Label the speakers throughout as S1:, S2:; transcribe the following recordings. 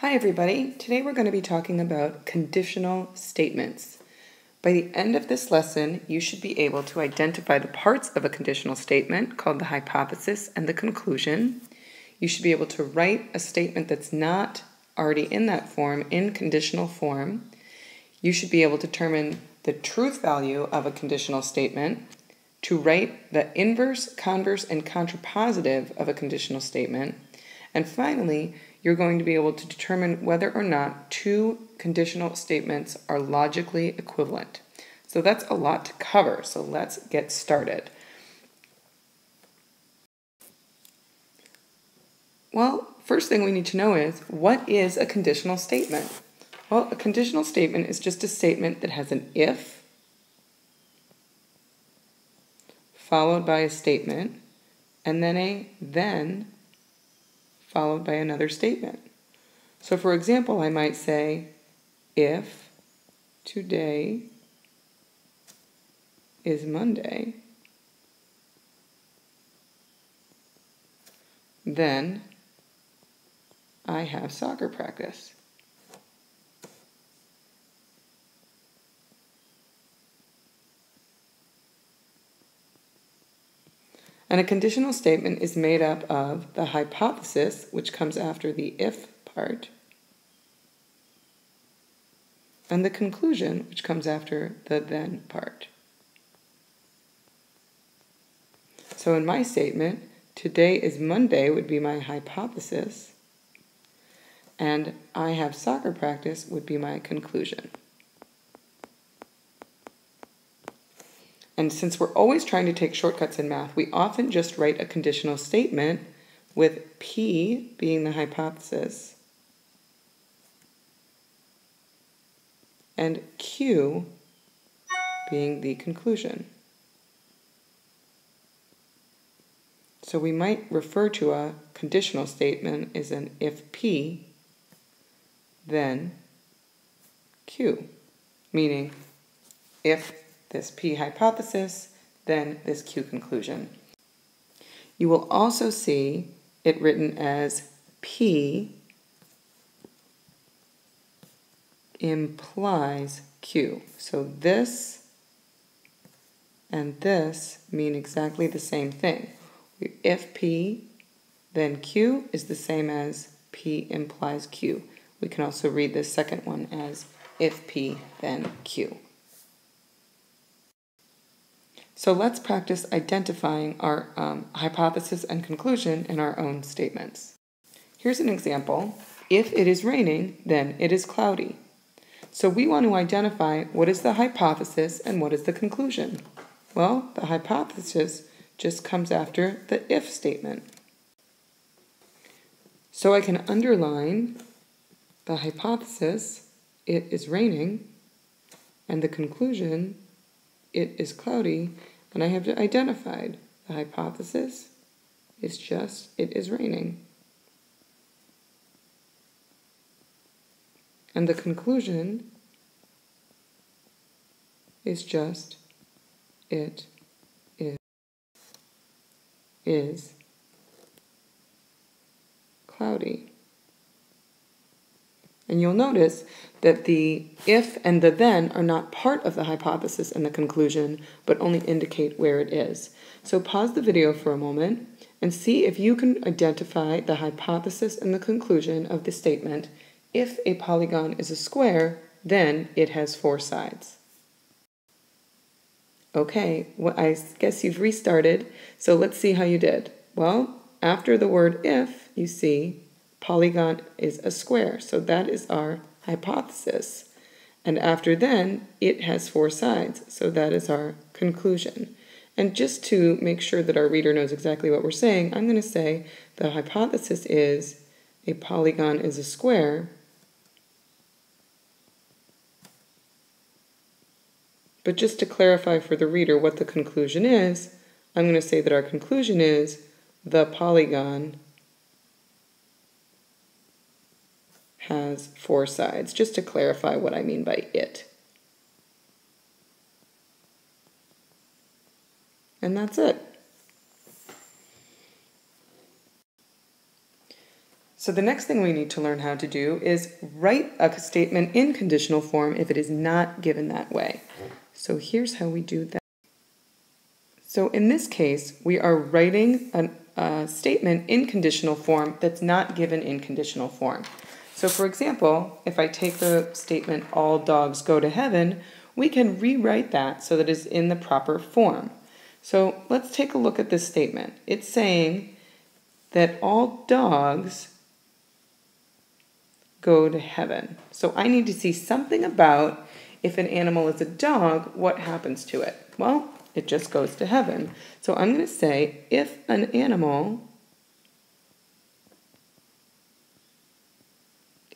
S1: Hi everybody, today we're going to be talking about conditional statements. By the end of this lesson, you should be able to identify the parts of a conditional statement called the hypothesis and the conclusion. You should be able to write a statement that's not already in that form in conditional form. You should be able to determine the truth value of a conditional statement, to write the inverse, converse, and contrapositive of a conditional statement, and finally, you're going to be able to determine whether or not two conditional statements are logically equivalent. So that's a lot to cover, so let's get started. Well, first thing we need to know is, what is a conditional statement? Well, a conditional statement is just a statement that has an if, followed by a statement, and then a then, followed by another statement. So for example, I might say, if today is Monday, then I have soccer practice. And a conditional statement is made up of the hypothesis, which comes after the if part, and the conclusion, which comes after the then part. So in my statement, today is Monday would be my hypothesis, and I have soccer practice would be my conclusion. And since we're always trying to take shortcuts in math, we often just write a conditional statement with P being the hypothesis and Q being the conclusion. So we might refer to a conditional statement as an if P, then Q, meaning if this P hypothesis, then this Q conclusion. You will also see it written as P implies Q. So this and this mean exactly the same thing. If P, then Q is the same as P implies Q. We can also read this second one as if P, then Q. So let's practice identifying our hypothesis and conclusion in our own statements. Here's an example. If it is raining, then it is cloudy. So we want to identify what is the hypothesis and what is the conclusion. Well, the hypothesis just comes after the if statement. So I can underline the hypothesis, it is raining, and the conclusion, it is cloudy, and I have identified the hypothesis is just it is raining. And the conclusion is just it is cloudy. And you'll notice that the if and the then are not part of the hypothesis and the conclusion, but only indicate where it is. So pause the video for a moment and see if you can identify the hypothesis and the conclusion of the statement, if a polygon is a square, then it has four sides. Okay, well, I guess you've restarted, so let's see how you did. Well, after the word if, you see polygon is a square, so that is our hypothesis. And after then, it has four sides, so that is our conclusion. And just to make sure that our reader knows exactly what we're saying, I'm going to say the hypothesis is a polygon is a square, but just to clarify for the reader what the conclusion is, I'm going to say that our conclusion is the polygon has four sides, just to clarify what I mean by it. And that's it. So the next thing we need to learn how to do is write a statement in conditional form if it is not given that way. So here's how we do that. So in this case, we are writing a statement in conditional form that's not given in conditional form. So for example, if I take the statement, all dogs go to heaven, we can rewrite that so that it's in the proper form. So let's take a look at this statement. It's saying that all dogs go to heaven. So I need to see something about if an animal is a dog, what happens to it? Well, it just goes to heaven. So I'm going to say if an animal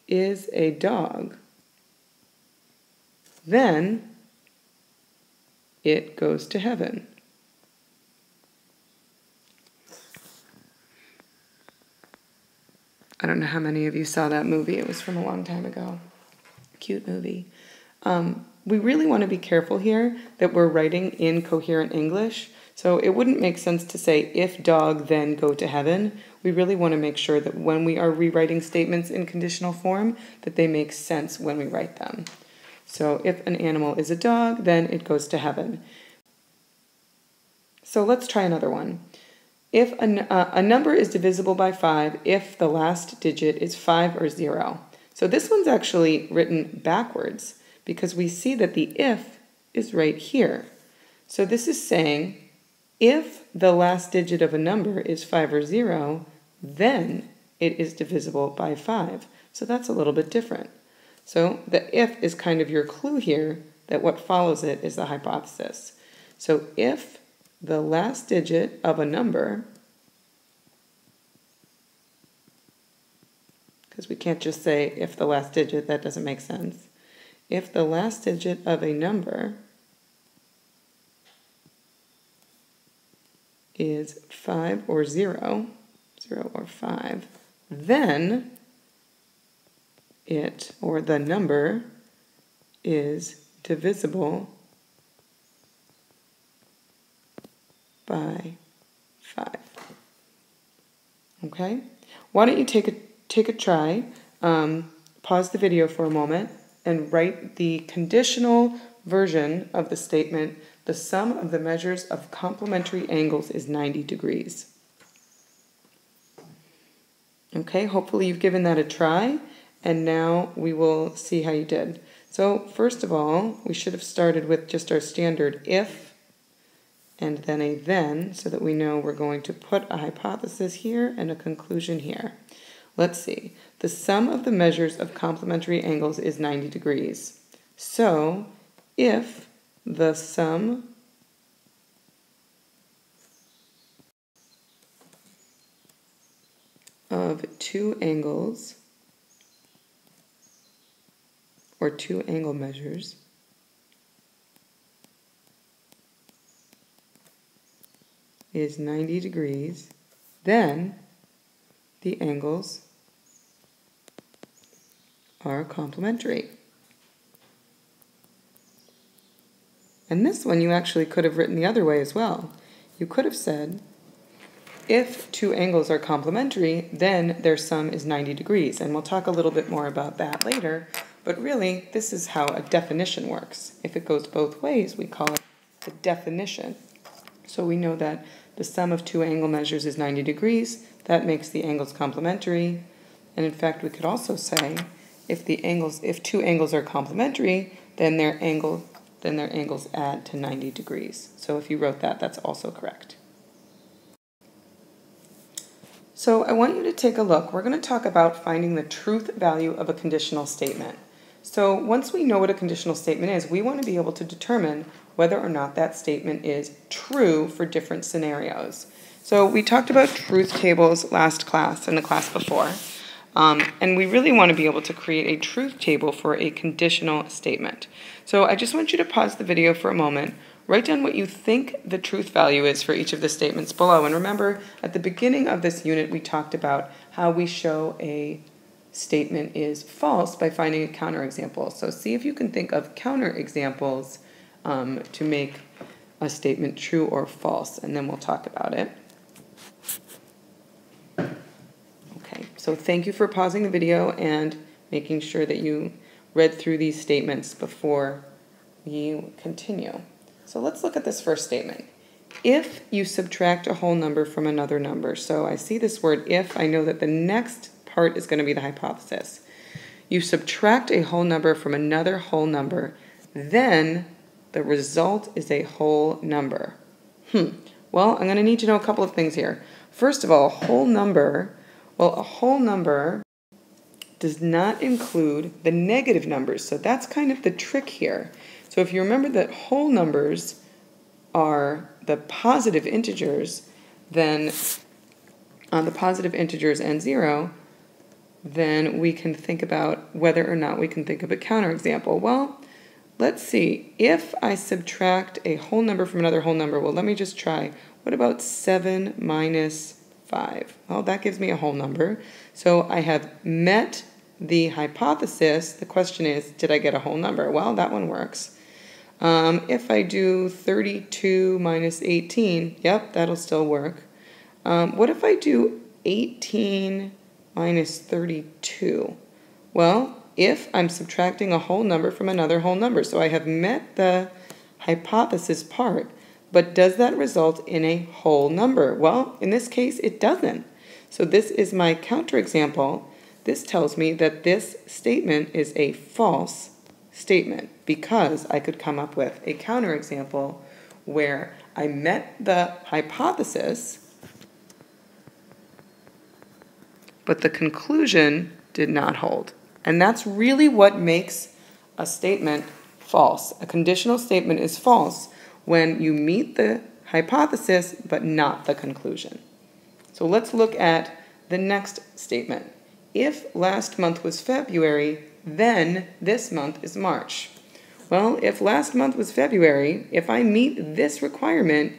S1: is a dog, then it goes to heaven. I don't know how many of you saw that movie. It was from a long time ago. Cute movie. We really want to be careful here that we're writing in coherent English. So it wouldn't make sense to say, if dog, then go to heaven. We really want to make sure that when we are rewriting statements in conditional form, that they make sense when we write them. So if an animal is a dog, then it goes to heaven. So let's try another one. If a number is divisible by 5 if the last digit is 5 or 0. So this one's actually written backwards because we see that the if is right here. So this is saying if the last digit of a number is 5 or 0, then it is divisible by 5. So that's a little bit different. So the if is kind of your clue here that what follows it is the hypothesis. So if the last digit of a number, because we can't just say if the last digit, that doesn't make sense. If the last digit of a number is 5 or 0, 0 or 5, then it, or the number, is divisible by 5. Okay? Why don't you take a try, pause the video for a moment, and write the conditional version of the statement, the sum of the measures of complementary angles is 90 degrees. Okay, hopefully you've given that a try, and now we will see how you did. So first of all, we should have started with just our standard if, and then a then, so that we know we're going to put a hypothesis here and a conclusion here. Let's see. The sum of the measures of complementary angles is 90 degrees. So, if the sum of two angles, or two angle measures, is 90 degrees, then the angles are complementary. And this one you actually could have written the other way as well. You could have said, if two angles are complementary, then their sum is 90 degrees. And we'll talk a little bit more about that later. But really, this is how a definition works. If it goes both ways, we call it the definition. So we know that the sum of two angle measures is 90 degrees. That makes the angles complementary. And in fact, we could also say, if two angles are complementary, then their angles add to 90 degrees. So if you wrote that, that's also correct. So I want you to take a look. We're going to talk about finding the truth value of a conditional statement. So once we know what a conditional statement is, we want to be able to determine whether or not that statement is true for different scenarios. So we talked about truth tables last class and the class before. And we really want to be able to create a truth table for a conditional statement. So I just want you to pause the video for a moment, write down what you think the truth value is for each of the statements below. And remember, at the beginning of this unit, we talked about how we show a statement is false by finding a counterexample. So see if you can think of counterexamples to make a statement true or false, and then we'll talk about it. Okay, So thank you for pausing the video and making sure that you read through these statements before you continue. So let's look at this first statement. If you subtract a whole number from another number, so I see this word if, I know that the next part is going to be the hypothesis. You subtract a whole number from another whole number, then the result is a whole number. Well, I'm going to need to know a couple of things here. First of all, a whole number does not include the negative numbers, so that's kind of the trick here. So if you remember that whole numbers are the positive integers, then on the positive integers and 0, then we can think about whether or not we can think of a counterexample. Well, let's see. If I subtract a whole number from another whole number, well, let me just try. What about 7 minus 5? Well, that gives me a whole number. So I have met the hypothesis. The question is, did I get a whole number? Well, that one works. If I do 32 minus 18, yep, that'll still work. What if I do 18 minus 32? Well, if I'm subtracting a whole number from another whole number, so I have met the hypothesis part, but does that result in a whole number? Well, in this case, it doesn't. So this is my counterexample. This tells me that this statement is a false statement because I could come up with a counterexample where I met the hypothesis, but the conclusion did not hold. And that's really what makes a statement false. A conditional statement is false when you meet the hypothesis but not the conclusion. So let's look at the next statement. If last month was February, then this month is March. Well, if last month was February, if I meet this requirement,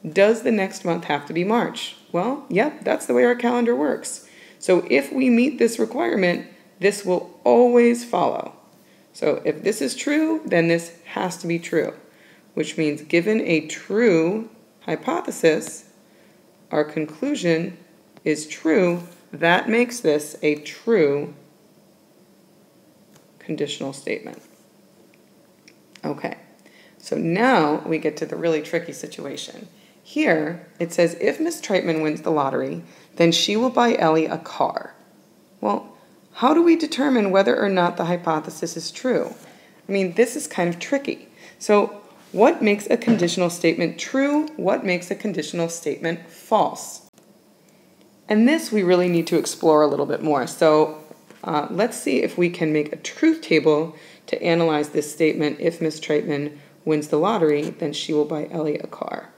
S1: does the next month have to be March? Well, yep, that's the way our calendar works. So if we meet this requirement, this will always follow. So if this is true, then this has to be true, which means given a true hypothesis, our conclusion is true. That makes this a true conditional statement. Okay, so now we get to the really tricky situation. Here, it says, if Miss Treitman wins the lottery, then she will buy Ellie a car. Well, how do we determine whether or not the hypothesis is true? I mean, this is kind of tricky. So what makes a conditional statement true? What makes a conditional statement false? And this we really need to explore a little bit more. So let's see if we can make a truth table to analyze this statement. If Miss Treitman wins the lottery, then she will buy Ellie a car.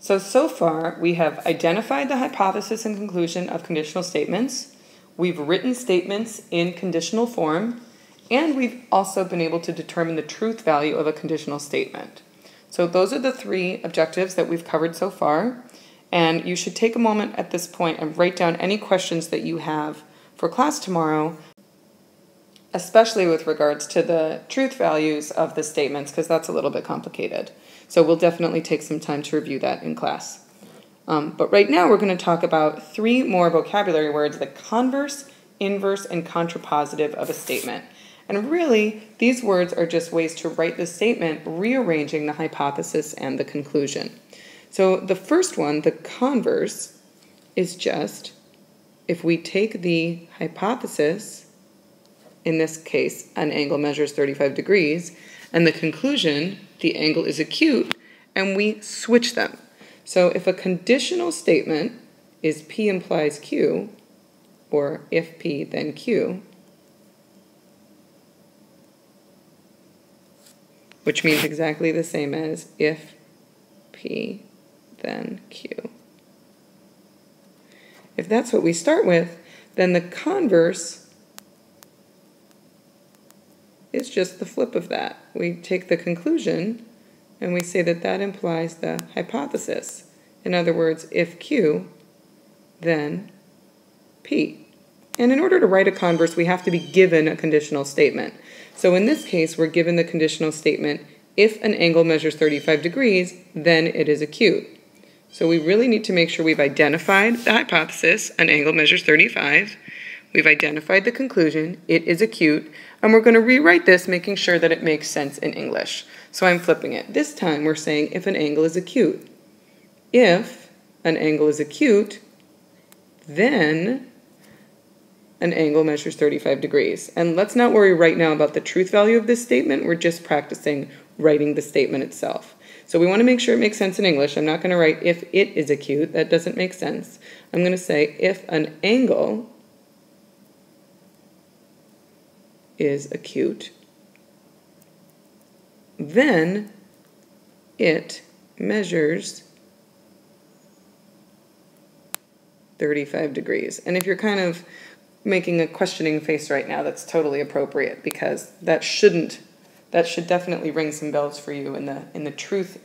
S1: So far, we have identified the hypothesis and conclusion of conditional statements, we've written statements in conditional form, and we've also been able to determine the truth value of a conditional statement. So those are the three objectives that we've covered so far, and you should take a moment at this point and write down any questions that you have for class tomorrow, especially with regards to the truth values of the statements, because that's a little bit complicated. So we'll definitely take some time to review that in class. But right now we're going to talk about three more vocabulary words: the converse, inverse, and contrapositive of a statement. And really, these words are just ways to write the statement, rearranging the hypothesis and the conclusion. So the first one, the converse, is just if we take the hypothesis, in this case, an angle measures 35 degrees, and the conclusion, the angle is acute, and we switch them. So if a conditional statement is P implies Q, or if P then Q, which means exactly the same as if P then Q. If that's what we start with, then the converse is just the flip of that. We take the conclusion and we say that that implies the hypothesis. In other words, if Q, then P. And in order to write a converse, we have to be given a conditional statement. So in this case, we're given the conditional statement, if an angle measures 35 degrees, then it is acute. So we really need to make sure we've identified the hypothesis, an angle measures 35. We've identified the conclusion, it is acute, and we're going to rewrite this, making sure that it makes sense in English. So I'm flipping it. This time we're saying if an angle is acute. If an angle is acute, then an angle measures 35 degrees. And let's not worry right now about the truth value of this statement. We're just practicing writing the statement itself. So we want to make sure it makes sense in English. I'm not going to write if it is acute. That doesn't make sense. I'm going to say if an angle is acute, then it measures 35 degrees. And if you're kind of making a questioning face right now, that's totally appropriate, because that should definitely ring some bells for you in the truth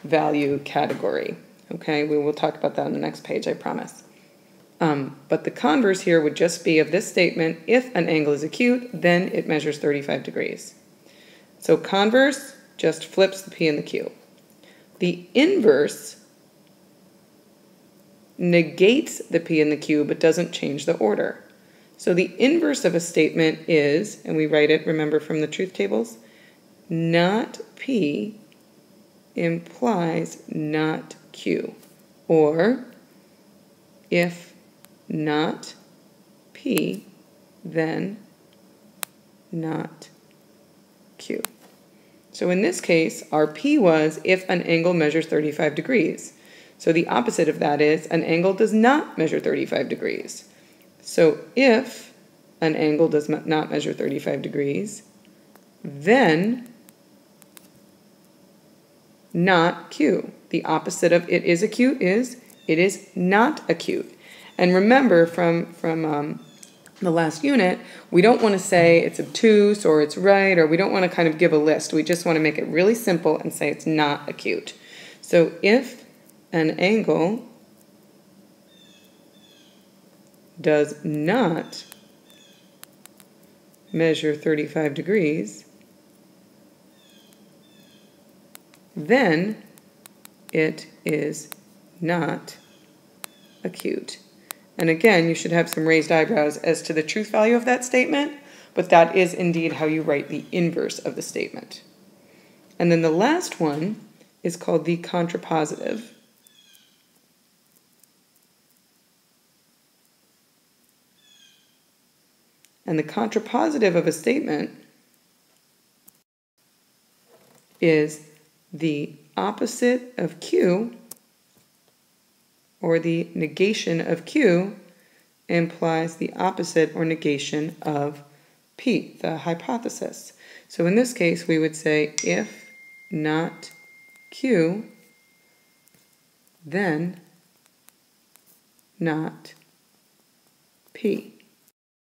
S1: value category. Okay, we will talk about that on the next page, I promise. But the converse here would just be of this statement, if an angle is acute, then it measures 35 degrees. So converse just flips the P and the Q. The inverse negates the P and the Q, but doesn't change the order. So the inverse of a statement is, and we write it, remember, from the truth tables, not P implies not Q. Or, if not P, then not Q. So in this case, our P was if an angle measures 35 degrees. So the opposite of that is an angle does not measure 35 degrees. So if an angle does not measure 35 degrees, then not Q. The opposite of it is acute is it is not acute. And remember from the last unit, we don't want to say it's obtuse or it's right, or we don't want to kind of give a list. We just want to make it really simple and say it's not acute. So if an angle does not measure 35 degrees, then it is not acute. And again, you should have some raised eyebrows as to the truth value of that statement, but that is indeed how you write the inverse of the statement. And then the last one is called the contrapositive. And the contrapositive of a statement is the opposite of Q, or the negation of Q implies the opposite or negation of P, the hypothesis. So in this case, we would say if not Q, then not P.